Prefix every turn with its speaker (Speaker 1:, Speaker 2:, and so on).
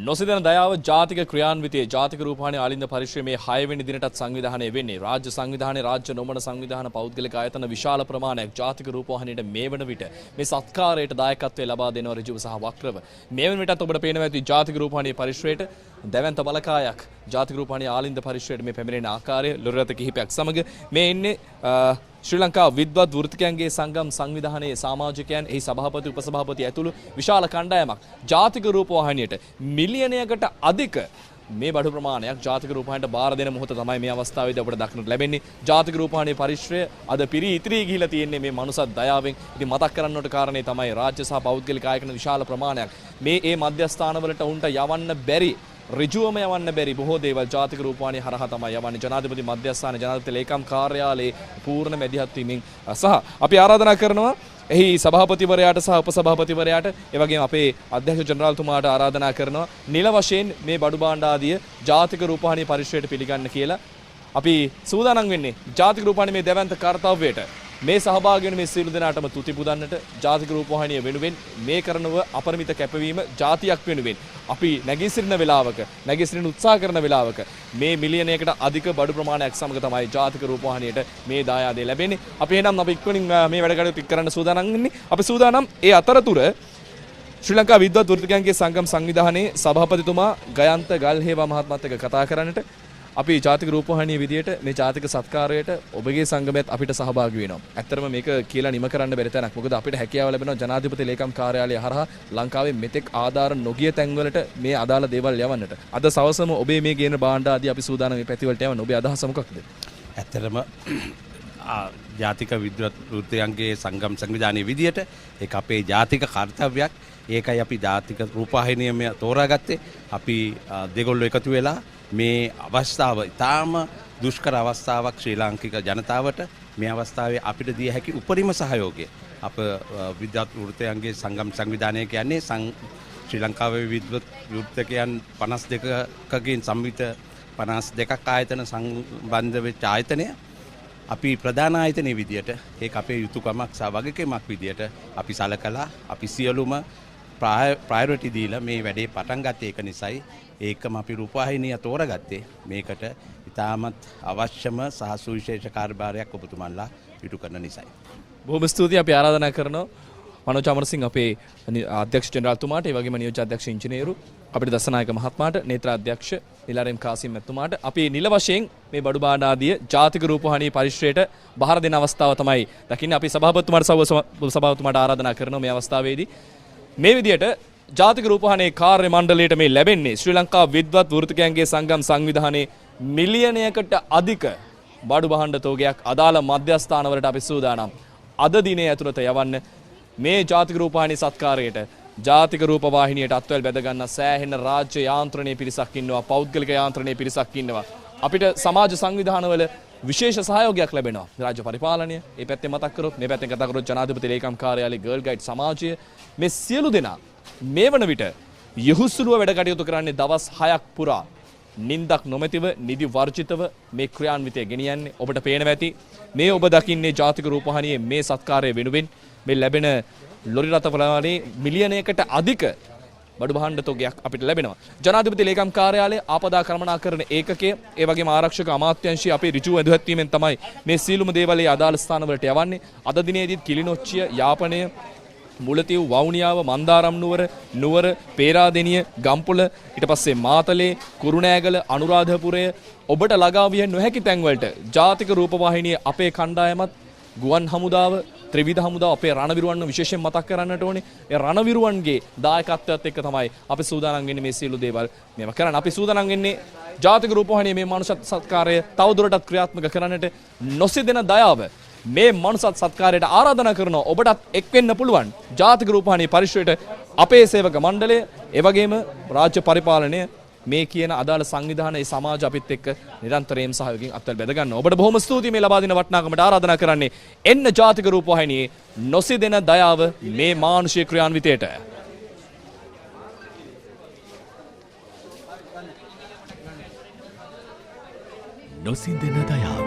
Speaker 1: නොසිතන දයාව ජාතික ක්‍රියාන්විතයේ ජාතික රූපවාහිනී ආලින්ද පරිශ්‍රමයේ 6 වෙනි දිනටත් සංවිධානය වෙන්නේ. රාජ්‍ය සංවිධානයේ රාජ්‍ය නොවන සංවිධාන පෞද්ගලික ආයතන විශාල ප්‍රමාණයක් ජාතික රූපවාහිනියට මේ වන විට මේ සත්කාරයට දායකත්වය ලබා දෙනවා ඍජුව සහ වක්‍රව. මේ වන විටත් ඔබට පේනවා ඇති ජාතික රූපවාහිනී පරිශ්‍රයට දැවැන්ත බලකායක් ජාතික රූපවාහිනී ආලින්ද පරිශ්‍රයට මේ පැමිණෙන ආකාරය ලොරි රථ කිහිපයක් සමග මේ ඉන්නේ ශ්‍රී ලංකා විද්වත් වෘත්තිකයන්ගේ සංගම් සංවිධානයේ සමාජිකයන් එහි සභාපති උපසභාපති ඇතුළු විශාල කණ්ඩායමක් ජාතික රූපවාහිනියට මිලියනයකට අධික මේ බඩු ප්‍රමාණයක් ජාතික රූපවාහිනියට බාර දෙන මොහොත තමයි මේ අවස්ථාවේදී අපට දක්නට ලැබෙන්නේ. ජාතික රූපවාහිනී පරිශ්‍රය අද පිරී ඉතිරී ගිහිලා තියෙන්නේ මේ මනුසත් දයාවෙන්. ඉතින් මතක් කරන්නට කාරණේ තමයි රාජ්‍ය සහ පෞද්ගලික ආයතන විශාල ප්‍රමාණයක් මේ මධ්‍යස්ථානවලට උන්ට යවන්න බැරි ඍජුවම යවන්න බැරි බොහෝ දේවල් ජාතික රූපවාහිනිය හරහා තමයි යවන්නේ. ජනාධිපති මධ්‍යස්ථාන ජනාධිපති ලේකම් කාර්යාලයේ පූර්ණ මැදිහත් වීමෙන් සහ අපි ආරාධනා කරනවා එහි සභාපතිවරයාට සහ උපසභාපතිවරයාට ඒ වගේම අපේ අධ්‍යක්ෂ ජනරාල්තුමාට ආරාධනා කරනවා නිල වශයෙන් මේ බඩු භාණ්ඩ ආදිය ජාතික රූපවාහිනී පරිශ්‍රයට පිළිගන්න කියලා. අපි සූදානම් වෙන්නේ ජාතික රූපවාහිනී මේ දැවැන්ත කාර්යයට මේ සහභාගී වෙන මේ සියලු දෙනාටම තුති පුදන්නට ජාතික රූපවාහිනිය වෙනුවෙන් මේ කරනව අපරිමිත කැපවීම ජාතියක් වෙනුවෙන් අපි නැගී වෙලාවක නැගී උත්සාහ කරන වෙලාවක මේ මිලියනයකට අධික බඩු ප්‍රමාණයක් සමග තමයි ජාතික රූපවාහිනියට මේ දායාදේ ලැබෙන්නේ. අපි එහෙනම් අපි ඉක්මනින් මේ වැඩ කටයුතු කරන්න සූදානම් වෙන්නේ. අපි සූදානම් ඒ අතරතුර ශ්‍රී ලංකා විද්වත් වෘත්තිකයන්ගේ සංගම් සංවිධානයේ සභාපතිතුමා ගයන්ත ගල්හේවා මහත්මයාත් එක්ක කතා කරන්නට අපි ජාතික රූපවාහිනිය විදියට මේ ජාතික සත්කාරයට ඔබගේ සංගමයත් අපිට සහභාගී වෙනවා. ඇත්තටම මේක කියලා නිම කරන්න බැරි තැනක්. මොකද අපිට හැකියාව ලැබෙනවා ජනාධිපති ලේකම් කාර්යාලය හරහා ලංකාවේ මෙතෙක් ආධාර නොගිය තැන්වලට මේ අදාළ දේවල් යවන්නට. අද සවසම ඔබේ මේ ගේන භාණ්ඩ ආදී අපි සූදානම් මේ පැතිවලට යවන්න. ඔබේ අදහස මොකක්ද?
Speaker 2: ඇත්තටම ජාතික විද්වත් වෘත්තිකයන්ගේ සංගම් සංවිධානයේ විදියට ඒක අපේ ජාතික කාර්යයක්. ඒකයි අපි ජාතික රූපවාහිනියම තෝරාගත්තේ. අපි දෙගොල්ලෝ එකතු වෙලා මේ අවස්ථාව ඉතාම දුෂ්කර අවස්ථාවක් ශ්‍රී ලාංකික ජනතාවට මේ අවස්ථාවේ අපිට දිය හැකි උපරිම සහයෝගය අප විද්වත් වෘත්තිකයන්ගේ සංගම් සංවිධානය කියන්නේ ශ්‍රී ලංකාවේ විද්වත් වෘත්තිකයන් 52කකින් සම්මිත 52ක් ආයතන සම්බන්ධ වෙච්ච ආයතනය. අපි ප්‍රධාන ආයතනයේ විදියට ඒක අපේ යුතුයකමක් සහ වගකීමක් විදියට අපි සලකලා අපි සියලුම ප්‍රයොරිටි දීලා මේ වැඩේ පටන් ගත්තේ. ඒක නිසායි ඒකම අපි රූපවාහිනිය තෝරාගත්තේ. මේකට ඉතාමත් අවශ්‍යම සහ සුවිශේෂ කාර්යභාරයක් ඔබතුමන්ලා ඉටු කරන නිසායි.
Speaker 1: බොහොම ස්තුතියි. අපි ආරාධනා කරනවා මනෝජ් අමරසිංහ අපේ අධ්‍යක්ෂ ජෙනරාල්තුමාට, ඒ වගේම නියෝජ්‍ය අධ්‍යක්ෂ ඉංජිනේරු අපිට දසනායක මහත්මයාට, නේත්‍ර අධ්‍යක්ෂ නිලාරම් කාසිම් මැතිතුමාට අපි නිල වශයෙන් මේ බඩු භාණ්ඩ ආදිය ජාතික රූපවාහිනී පරිශ්‍රයට බහර දෙන අවස්ථාව තමයි දකින්නේ. අපි සභාපතිතුමාට ආරාධනා කරනවා මේ අවස්ථාවේදී මේ විදියට ජාතික රූපවාහිනී කාර්ය මණ්ඩලයට මේ ලැබෙන්නේ ශ්‍රී ලංකා විද්වත් වෘත්තිකයන්ගේ සංගම් සංවිධානයේ මිලියනයකට අධික බඩු භාණ්ඩ තෝගයක් අදාළ මධ්‍යස්ථානවලට අපි සූදානම් අද දිනේ ඇතුළත යවන්න. මේ ජාතික රූපවාහිනී සත්කාරයට ජාතික රූපවාහිනියට අත්වැල් බැඳ ගන්න සෑහෙන රාජ්‍ය යාන්ත්‍රණයේ පිරිසක් ඉන්නවා, පෞද්ගලික යාන්ත්‍රණයේ පිරිසක් ඉන්නවා. අපිට සමාජ සංවිධානවල විශේෂ සහයෝගයක් ලැබෙනවා. රාජ්‍ය පරිපාලනය මේ පැත්තෙන් මතක් කරොත්, මේ පැත්තෙන් කතා කරොත් ජනාධිපති ලේකම් කාර්යාලය, ගර්ල් ගයිඩ් සමාජය, මේ සියලු දෙනා මේ වන විට යහුසුලුව වැඩ කටයුතු කරන්නේ දවස් 6ක් පුරා නින්දක් නොමැතිව නිදි වර්ජිතව මේ ක්‍රියාන්විතය ගෙනියන්නේ. ඔබට පේනවා ඇති මේ ඔබ දකින්නේ ජාතික රූපවාහිනියේ මේ සත්කාරය වෙනුවෙන් මේ ලැබෙන ලොරි රථ ප්‍රමාණය මිලියනයකට අධික බඩු භාණ්ඩ තොගයක් අපිට ලැබෙනවා. ජනාධිපති ලේකම් කාර්යාලය, ආපදා කළමනාකරණ ඒකකය, ඒ වගේම ආරක්ෂක අමාත්‍යාංශය අපේ ඍජුව ඇදුහත් වීමෙන් තමයි මේ සීලුම දේවල් අදාළ ස්ථානවලට යවන්නේ. අද දිනේදීත් කිලිනොච්චිය, යාපනය, මුලතිව්, වවුනියාව, මන්දාරම් නුවර, පේරාදෙණිය, ගම්පොළ, ඊට පස්සේ මාතලේ, කුරුණෑගල, අනුරාධපුරය ඔබට ළඟා විය නොහැකි තැන්වලට ජාතික රූපවාහිනිය අපේ කණ්ඩායමත්, ගුවන් හමුදාව, ත්‍රිවිධ හමුදාව, අපේ රණවිරුවන්ව විශේෂයෙන් මතක් කරන්නට ඕනේ. ඒ රණවිරුවන්ගේ දායකත්වයත් එක්ක තමයි අපි සූදානම් වෙන්නේ මේ සියලු දේවල් මේව කරන්න. අපි සූදානම් වෙන්නේ ජාතික රූපවාහිනිය මේ මනුෂ්‍ය සත්කාරය තවදුරටත් ක්‍රියාත්මක කරන්නට. නොසිදෙන දයාව මේ මනුසත් සත්කාරයට ආරාධනා කරනවා. ඔබටත් එක් වෙන්න පුළුවන් ජාතික රූපවාහිනී පරිශ්‍රයට අපේ සේවක මණ්ඩලය, ඒ වගේම රාජ්‍ය පරිපාලනය, මේ කියන අදාළ සංවිධානයේ සමාජ අපිත් එක්ක නිරන්තරයෙන් සහයෝගයෙන් අත්වැල් බැඳ ගන්න. ඔබට බොහොම ස්තුතියි මේ ලබා දෙන වටිනාකමට. ආරාධනා කරන්නේ එන්න ජාතික රූපවාහිනියේ නොසිදෙන දයාව මේ මානුෂික ක්‍රියාන්විතයට.
Speaker 3: නොසිදෙන දයාව